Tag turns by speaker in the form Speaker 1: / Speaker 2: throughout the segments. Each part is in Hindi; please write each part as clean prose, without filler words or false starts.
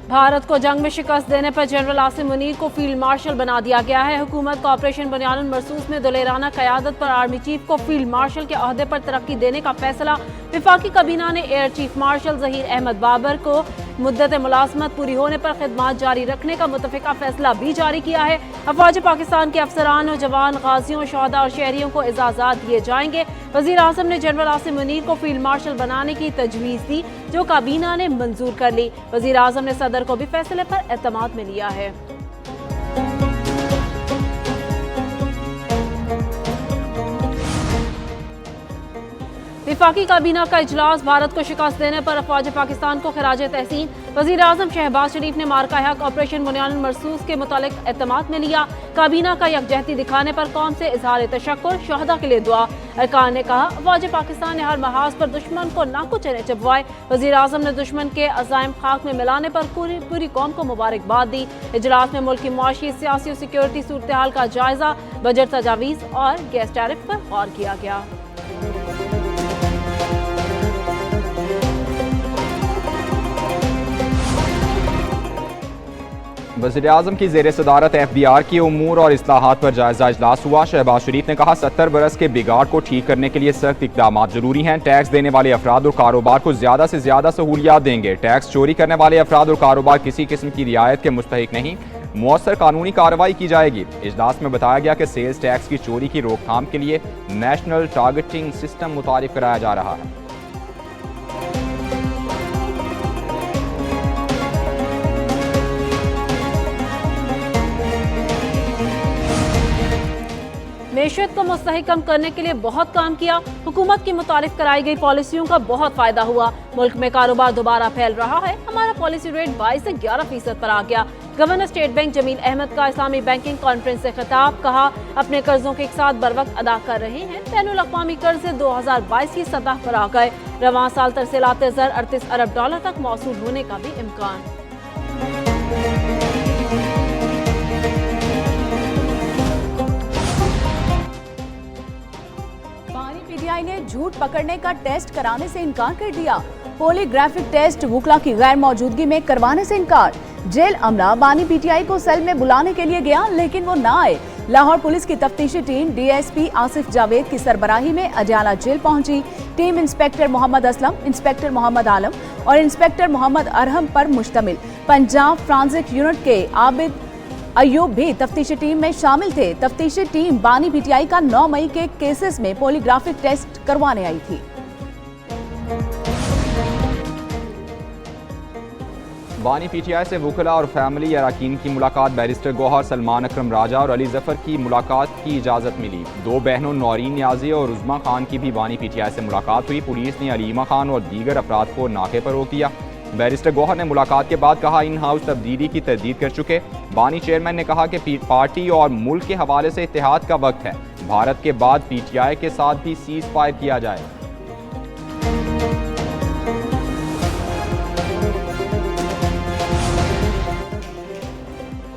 Speaker 1: भारत को जंग में शिकस्त देने पर जनरल आसिम मुनीर को फील्ड मार्शल बना दिया गया है। हुकूमत को ऑपरेशन बुनियानुल मरसूस में दुलेराना क़यादत पर आर्मी चीफ को फील्ड मार्शल के ओहदे पर तरक्की देने का फैसला। विफाकी काबीना ने air chief marshal Zaheer Ahmed Babar को मुद्दत मुलाजमत पूरी होने पर खिदमात जारी रखने का मुतफ़िका फैसला भी जारी किया है। अफवाज पाकिस्तान के अफसरान और जवान, गाजियों, शहदा और शहरियों को एजाज़ात दिए जाएंगे। वज़ीर आज़म ने जनरल आसिम मुनीर को फील्ड मार्शल बनाने की तजवीज़ दी, जो काबीना ने मंजूर कर ली। वज़ीर आज़म ने सदर को भी फैसले पर एतमाद में लिया है। विफाकी काबीना का इजलास। भारत को शिकस्त देने पर अफवाज पाकिस्तान को खिराज तहसीन। वज़ीर आज़म शहबाज शरीफ ने मार्का हक ऑपरेशन बुनियानुल मरसूस के मुतालिक एतमाद में लिया। काबीना का यकजहती दिखाने पर कौम से इजहार तशक्कुर, शहदा के लिए दुआ। अरकान ने कहा, अफवाज पाकिस्तान ने हर महाज पर दुश्मन को नाकू चने चबवाए। वज़ीर आज़म ने दुश्मन के अज़ाइम खाक में मिलाने पर पूरी कौम को मुबारकबाद दी। इजलास में मुल्क की मुआशी, सियासी और सिक्योरिटी सूरत हाल का जायजा, बजट तजावीज़ और गैस टैरिफ पर गौर किया गया।
Speaker 2: वज़ीर-ए-आज़म की ज़ेर सदारत FBR की उमूर और इस्लाहात पर जायजा इजलास हुआ। शहबाज शरीफ ने कहा, 70 बरस के बिगाड़ को ठीक करने के लिए सख्त इक़दाम जरूरी हैं। टैक्स देने वाले अफराद और कारोबार को ज़्यादा से ज़्यादा सहूलियात देंगे। टैक्स चोरी करने वाले अफराद और कारोबार किसी किस्म की रियायत के मुस्तहिक नहीं। मुअस्सर कानूनी कार्रवाई की जाएगी। इजलास में बताया गया कि सेल्स टैक्स की चोरी की रोकथाम के लिए नेशनल टारगेटिंग सिस्टम मुतारिफ कराया जा रहा है।
Speaker 1: मेशत को मुस्तहकम करने के लिए बहुत काम किया। हुकूमत की मुतारिफ कराई गई पॉलिसियों का बहुत फायदा हुआ। मुल्क में कारोबार दोबारा फैल रहा है। हमारा पॉलिसी रेट 22 से 11% पर आ गया। Governor state bank Jameel Ahmed का इस्लामी बैंकिंग कॉन्फ्रेंस से खिताब। कहा, अपने कर्जों के साथ बर वक्त अदा कर रहे हैं। बैनुल अक़वामी कर्ज 2022 की सतह पर आ गए। रवां साल तरसीलात ज़र 38 अरब डॉलर तक मौसूल होने का भी इम्कान।
Speaker 3: PTI ने झूठ पकड़ने का टेस्ट कराने से इनकार कर दिया। पॉलीग्राफिक टेस्ट वुकला की गैर मौजूदगी में करवाने से इनकार। जेल अमला बानी PTI को सेल में बुलाने के लिए गया, लेकिन वो ना आए। लाहौर पुलिस की तफ्तीशी टीम DSP आसिफ जावेद की सरबराही में अडयाला जेल पहुंची। Team inspector Mohammad Aslam, inspector Mohammad Alam और इंस्पेक्टर मोहम्मद अरहम पर मुश्तमिल। पंजाब फ्रांसिक यूनिट के आबिद अयूब भी तफ्तीशी टीम में शामिल थे। तफ्तीशी टीम बानी PTI का 9 मई के केसेस में पॉलीग्राफिक टेस्ट करवाने आई थी।
Speaker 2: बानी PTI से वुकला और फैमिली अरकान की मुलाकात। बैरिस्टर गौहर, सलमान अकरम राजा और अली जफर की मुलाकात की इजाज़त मिली। दो बहनों नौरीन न्याजी और उज़मा खान की भी बानी PTI से मुलाकात हुई। पुलिस ने अलीमा खान और दीगर अफराद को नाके पर रोक दिया। बैरिस्टर गौहर ने मुलाकात के बाद कहा, इन हाउस तब्दीली की तरदीद कर चुके। बानी चेयरमैन ने कहा कि पार्टी और मुल्क के हवाले से इत्तेहाद का वक्त है। भारत के बाद PTI के साथ भी सीज फायर किया जाए।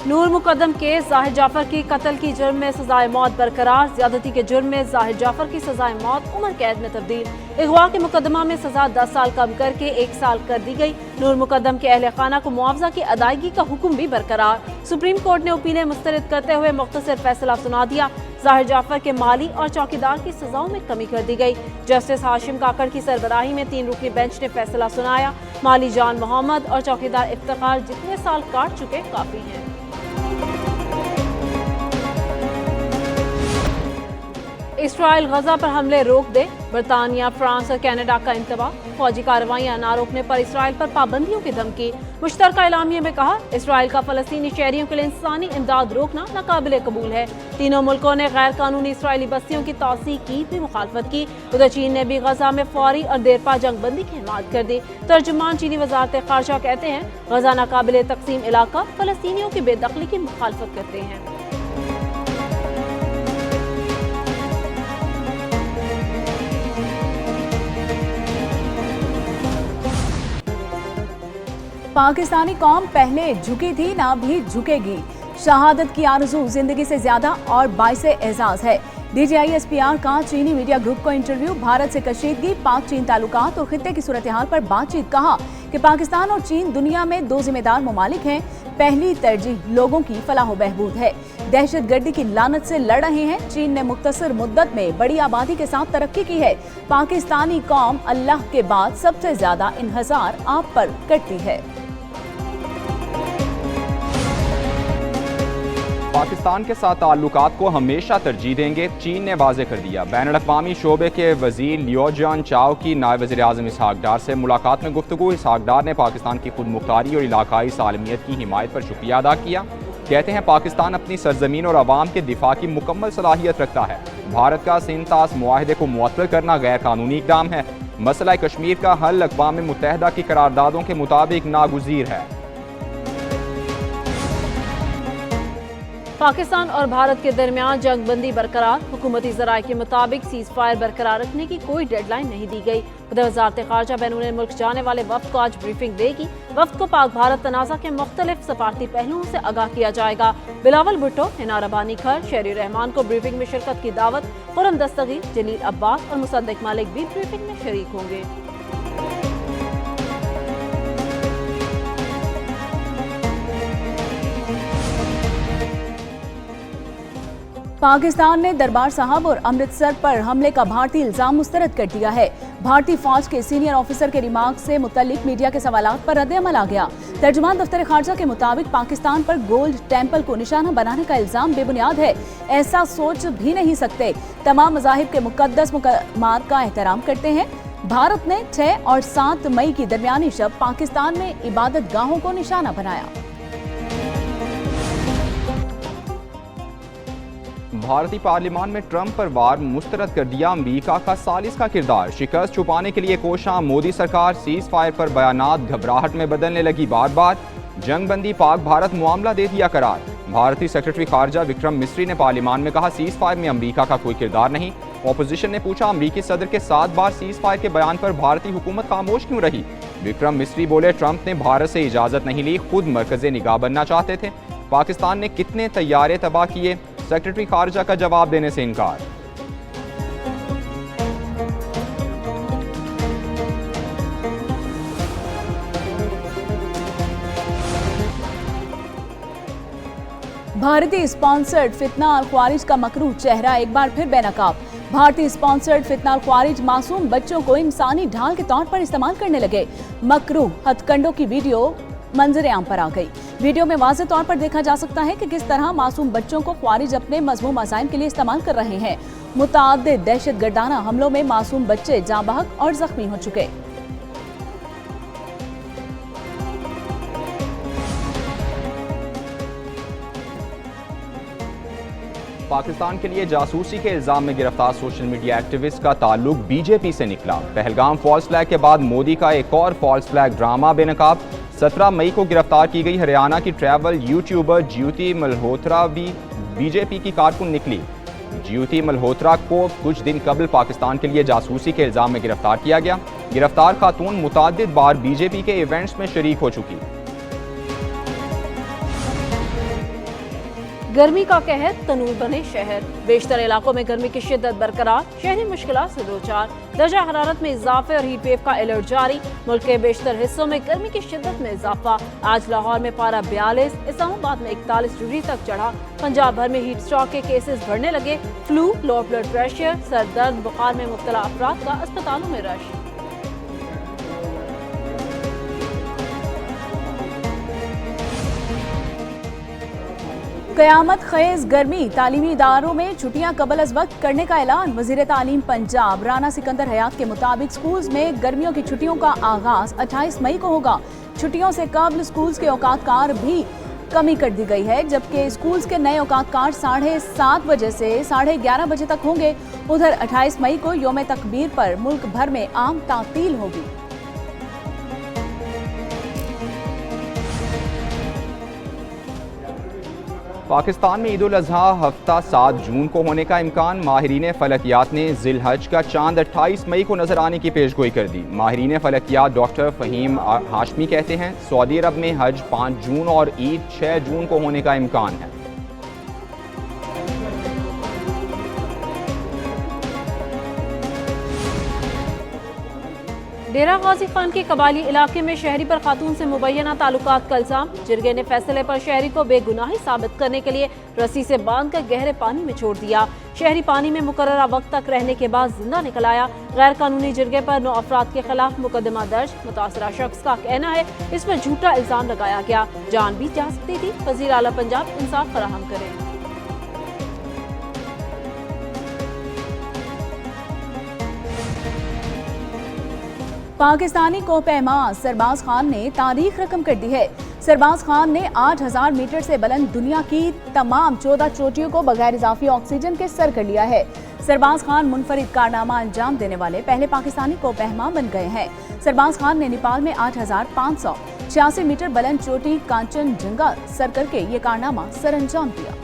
Speaker 1: नूर मुकदम केस। जाहिर जाफर की कत्ल की जुर्म में सजाए मौत बरकरार। ज्यादती के जुर्म में जाहिर जाफर की सजाए मौत उम्र कैद में तब्दील। अगवा के मुकदमा में सजा 10 साल कम करके 1 साल कर दी गई। नूर मुकदम के अहले खाना को मुआवजा की अदायगी का हुक्म भी बरकरार। सुप्रीम कोर्ट ने अपीलें मुस्तरद करते हुए मुख्तसर फैसला सुना दिया। जाहिर जाफर के माली और चौकीदार की सजाओं में कमी कर दी गई। जस्टिस हाशिम काकड़ की सरबराही में 3 रुकनी बेंच ने फैसला सुनाया। माली जान मोहम्मद और चौकीदार इफ्तिखार जितने साल काट चुके काफी हैं। इसराइल गजा पर हमले रोक दे। बरतानिया, फ्रांस और कनाडा का इंतबा। फौजी कार्रवाइयां न रोकने पर इसराइल पर पाबंदियों की धमकी। मुश्तरका एलामिया में कहा, इसराइल का फलस्तीनी शहरियों के लिए इंसानी इमदाद रोकना नाकाबिले कबूल है। तीनों मुल्कों ने गैर कानूनी इसराइली बस्तियों की तोसी की भी मुखालफत की। उधर चीन ने भी गजा में फौरी और देरपा जंगबंदी की हिमायत कर दी। तर्जुमान चीनी वजारत खारजा कहते हैं, गजा नाकाबिले तकसीम इलाका, फलस्तीनियों की बेदखली की मुखालफत करते हैं।
Speaker 3: पाकिस्तानी कौम पहले झुकी थी, ना भी झुकेगी। शहादत की आरज़ू जिंदगी से ज्यादा और बाइसे एजाज है। DGISPR का चीनी मीडिया ग्रुप को इंटरव्यू, भारत से कशीदगी, पाक चीन ताल्लुकात और खित्ते की सूरत हाल पर बातचीत। कहा कि पाकिस्तान और चीन दुनिया में दो जिम्मेदार ममालिक हैं, पहली तरजीह लोगों की फलाह बेहबूद है। दहशतगर्दी की लानत से लड़ रहे हैं। चीन ने मुख्तसर मुद्दत में बड़ी आबादी के साथ तरक्की की है। पाकिस्तानी कौम अल्लाह के बाद सबसे ज्यादा इन्हिसार आप पर करती है।
Speaker 2: पाकिस्तान के साथ ताल्लुकात को हमेशा तरजीह देंगे, चीन ने वाजे कर दिया। बैनुल-अक़वामी शोबे के वजीर लियो जियान चाओ की नायब वज़ीर-ए-आज़म इसहाक डार से मुलाकात में गुफ्तगू। इसहाक डार ने पाकिस्तान की खुद मुख्तारी और इलाकाई सालमियत की हिमायत पर शुक्रिया अदा किया। कहते हैं पाकिस्तान अपनी सरजमीन और अवाम के दिफा की मुकम्मल सलाहियत रखता है। भारत का सिंतास मुआहदे को मुअत्तल करना गैर कानूनी इक़दाम है। मसला कश्मीर का हल अक़वाम मुत्तहिदा की करारदादों के मुताबिक नागुज़ीर है।
Speaker 1: पाकिस्तान और भारत के दरमियान जंग बंदी बरकरार। हुकूमती ज़राए के मुताबिक सीज़ फायर बरकरार रखने की कोई डेडलाइन नहीं दी गई। उधर वज़ारत ख़ारजा बैरून मुल्क जाने वाले वफ़द को आज ब्रीफिंग देगी। वफ़द को पाक भारत तनाज़ा के मुख्तलिफ सफारती पहलुओं से आगाह किया जाएगा। बिलावल भुट्टो, हिना रबानी खर, शहरी रहमान को ब्रीफिंग में शिरकत की दावत। खुर्रम दस्तगीर, जलील अब्बास और मुसद्दिक मलिक भी ब्रीफिंग में शरीक होंगे।
Speaker 3: पाकिस्तान ने दरबार साहब और अमृतसर पर हमले का भारतीय इल्जाम मुस्तरद कर दिया है। भारतीय फौज के सीनियर ऑफिसर के रिमार्क से मुतल्लिक मीडिया के सवालात पर रद्द-ए-अमल आ गया। तर्जुमान दफ्तर खारजा के मुताबिक पाकिस्तान पर गोल्ड टेम्पल को निशाना बनाने का इल्जाम बेबुनियाद है। ऐसा सोच भी नहीं सकते। तमाम मज़ाहिब के मुक़द्दस मुक़ामात का एहतराम करते हैं। भारत ने 6 और 7 मई की दरमियानी शब पाकिस्तान में इबादत गाहों को निशाना बनाया।
Speaker 2: भारतीय पार्लियामान में ट्रंप पर वार मुस्तरद कर दिया। अमरीका का सालिस का किरदार, शिकस्त छुपाने के लिए कोशां। मोदी सरकार सीज़ फायर पर बयानात घबराहट में बदलने लगी बार बार। जंग बंदी पाक भारत मामला दे दिया करार। भारतीय सेक्रेटरी खारजा विक्रम मिस्री ने पार्लियामान में कहा सीज़ फायर में अमरीका का कोई किरदार नहीं। ऑपोजिशन ने पूछा अमरीकी सदर के 7 बार सीज़ फायर के बयान पर भारतीय हुकूमत खामोश क्यों रही। विक्रम मिस्री बोले ट्रंप ने भारत से इजाज़त नहीं ली, खुद मरकज़े निगाह बनना चाहते थे। पाकिस्तान ने कितने तैयारे तबाह किए, सेक्रेटरी खारजा का जवाब देने से इनकार।
Speaker 3: भारतीय स्पॉन्सर्ड फितना और ख्वारिज का मकरूह चेहरा एक बार फिर बेनकाब। भारतीय स्पॉन्सर्ड फितना और ख्वारिज मासूम बच्चों को इंसानी ढाल के तौर पर इस्तेमाल करने लगे। मकरूह हथकंडों की वीडियो मंजरे आम पर आ गई। वीडियो में वाज़ेह तौर पर देखा जा सकता है कि किस तरह मासूम बच्चों को ख्वारिज अपने मज़मूम अज़ाइम के लिए इस्तेमाल कर रहे हैं। मुतअद्दिद दहशतगर्दाना हमलों में मासूम बच्चे जाँ बहक और जख्मी हो चुके।
Speaker 2: पाकिस्तान के लिए जासूसी के इल्जाम में गिरफ्तार सोशल मीडिया एक्टिविस्ट का ताल्लुक बीजेपी से निकला। पहलगाम फॉल्स फ्लैग के बाद मोदी का एक और फॉल्स फ्लैग ड्रामा बेनकाब। 17 मई को गिरफ्तार की गई हरियाणा की ट्रैवल यूट्यूबर ज्योति मल्होत्रा भी बीजेपी की कारकुन निकली। ज्योति मल्होत्रा को कुछ दिन कबल पाकिस्तान के लिए जासूसी के इल्जाम में गिरफ्तार किया गया। गिरफ्तार खातून मुताद्दिद बार बीजेपी के इवेंट्स में शरीक हो चुकी।
Speaker 1: गर्मी का कहर, तनूर बने शहर। बेशतर इलाकों में गर्मी की शिद्दत बरकरार, शहरी मुश्किलात से दो चार। दर्जा हरारत में इजाफे और हीट वेव का अलर्ट जारी। मुल्क के बेशतर हिस्सों में गर्मी की शिद्दत में इजाफा। आज लाहौर में पारा 42, इस्लामाबाद में 41 डिग्री तक चढ़ा। पंजाब भर में हीट स्ट्रोक के केसेस बढ़ने लगे। Flu, low blood pressure, sir दर्द, बुखार में मुब्तला अफराद का अस्पतालों में रश।
Speaker 3: कयामत खेज गर्मी, तालीमी इदारों में छुट्टियां कबल अज वक्त करने का ऐलान। वज़ीर तालीम पंजाब राना सिकंदर हयात के मुताबिक स्कूल्स में गर्मियों की छुट्टियों का आगाज 28 मई को होगा। छुट्टियों से कबल स्कूल्स के औकात कार भी कमी कर दी गई है, जबकि स्कूल्स के नए औकात कार 7:30 बजे से 11:30 बजे तक होंगे। उधर 28 मई को यौम तकबीर पर मुल्क भर में आम तातील होगी।
Speaker 2: पाकिस्तान में ईद उल अजहा हफ्ता 7 जून को होने का इम्कान। माहिरीन फलकियात ने जिल हज का चांद 28 मई को नजर आने की पेशगोई कर दी। माहिरीन फलकियात डॉक्टर फ़हीम हाशमी कहते हैं सऊदी अरब में हज 5 जून और ईद 6 जून को होने का इम्कान है।
Speaker 1: डेरा गाजी खान के कबाली इलाके में शहरी पर खातून से मुबैना ताल्लुकात का इल्जाम। जिरगे ने फैसले पर शहरी को बेगुनाही साबित करने के लिए रस्सी से बांधकर गहरे पानी में छोड़ दिया। शहरी पानी में मुकर्ररा वक्त तक रहने के बाद जिंदा निकल आया। गैर कानूनी जिरगे पर 9 अफराद के खिलाफ मुकदमा दर्ज। मुतासरा शख्स का कहना है इस पर झूठा इल्जाम लगाया गया। जान भी जा सकती थी। वज़ीर आला पंजाब इंसाफ फराहम करें।
Speaker 3: पाकिस्तानी को पहलवान सरबाज खान ने तारीख रकम कर दी है। सरबाज खान ने 8000 मीटर से बुलंद दुनिया की तमाम 14 चोटियों को बगैर इजाफी ऑक्सीजन के सर कर लिया है। सरबाज खान मुनफरिद कारनामा अंजाम देने वाले पहले पाकिस्तानी को पहलवान बन गए हैं। सरबाज खान ने नेपाल में 8586 मीटर बुलंद चोटी कांचनजंगा सर करके ये कारनामा सर अंजाम दिया।